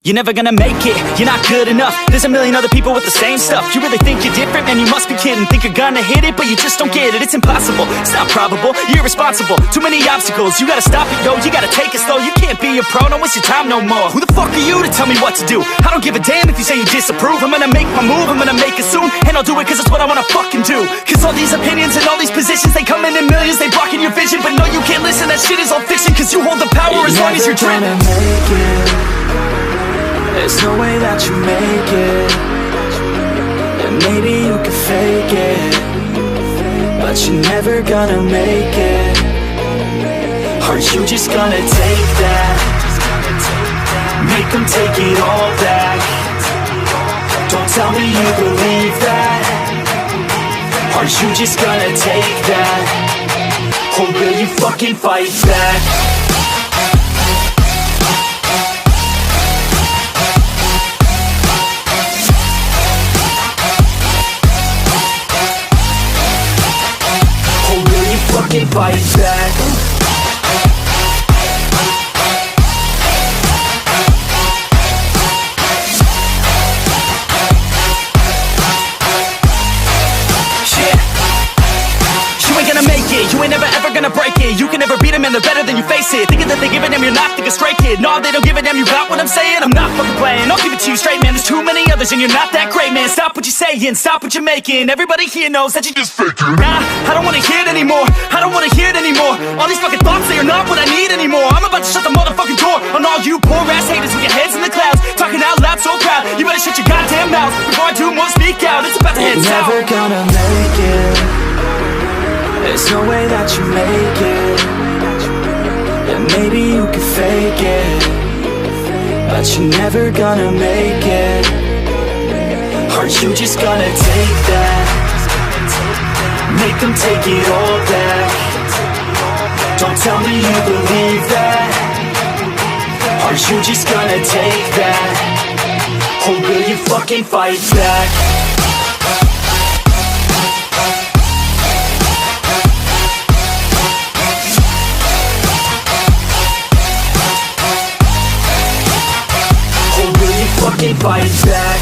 You're never gonna make it, you're not good enough. There's a million other people with the same stuff. You really think you're different? Man, you must be kidding. Think you're gonna hit it, but you just don't get it. It's impossible, it's not probable, you're irresponsible. Too many obstacles, you gotta stop it, yo. You gotta take it slow, you can't be a pro. Don't waste your time no more. Who the fuck are you to tell me what to do? I don't give a damn if you say you disapprove. I'm gonna make my move, I'm gonna make it soon. And I'll do it cause it's what I wanna fucking do. Cause all these opinions and all these positions, they come in millions, they blocking your vision. But no, you can't listen, that shit is all fiction. Cause you hold the power as long as you're dreaming. There's no way that you make it. And maybe you can fake it, but you're never gonna make it. Are you just gonna take that? Make them take it all back. Don't tell me you believe that. Are you just gonna take that? Or will you fucking fight back? Fucking fight back. You ain't never ever gonna break it. You can never beat them and they're better than you face it. Thinking that they give a damn, you're not, think a straight kid. No, they don't give a damn, you got what I'm saying? I'm not fucking playing, I'll give it to you straight, man. There's too many others and you're not that great, man. Stop what you're saying, stop what you're making. Everybody here knows that you just faking. Nah, I don't wanna hear it anymore, I don't wanna hear it anymore. All these fucking thoughts, they are not what I need anymore. I'm about to shut the motherfucking door on all you poor ass haters with your heads in the clouds, talking out loud so proud. You better shut your goddamn mouth before I do more, speak out. It's about to head south. You're never gonna make it. There's no way that you make it. And maybe you can fake it, but you're never gonna make it. Are you just gonna take that? Make them take it all back. Don't tell me you believe that. Are you just gonna take that? Or will you fucking fight back? Fucking fight back.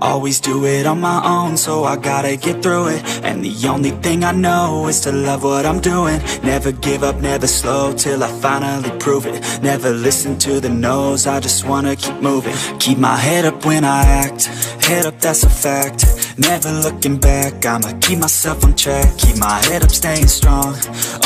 Always do it on my own, so I gotta get through it. And the only thing I know is to love what I'm doing. Never give up, never slow, till I finally prove it. Never listen to the no's, I just wanna keep moving. Keep my head up when I act, head up, that's a fact. Never looking back, I'ma keep myself on track. Keep my head up, staying strong,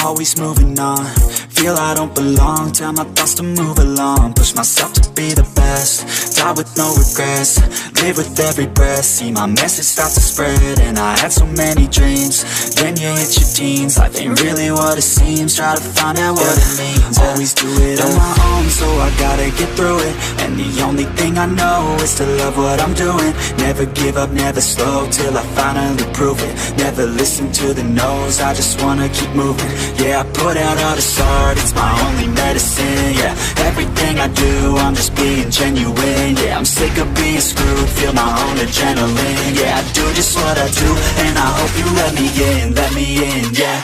always moving on. Feel I don't belong, tell my thoughts to move along. Push myself to be the best, die with no regrets. Live with every breath, see my message start to spread. And I had so many dreams, then you hit your teens. Life ain't really what it seems, try to find out what it means. Always do it on my own, so I gotta get through it. And the only thing I know is to love what I'm doing. Never give up, never slow, till I finally prove it. Never listen to the no's, I just wanna keep moving. Yeah, I put out all this art, it's my only medicine. Yeah, everything I do, I'm just being genuine. Yeah, I'm sick of being screwed, feel my own adrenaline. Yeah, I do just what I do, and I hope you let me in, yeah.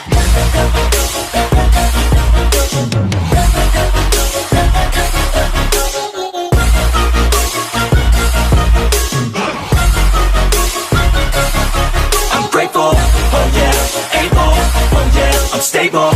I'm grateful, oh yeah, able, oh yeah, I'm stable,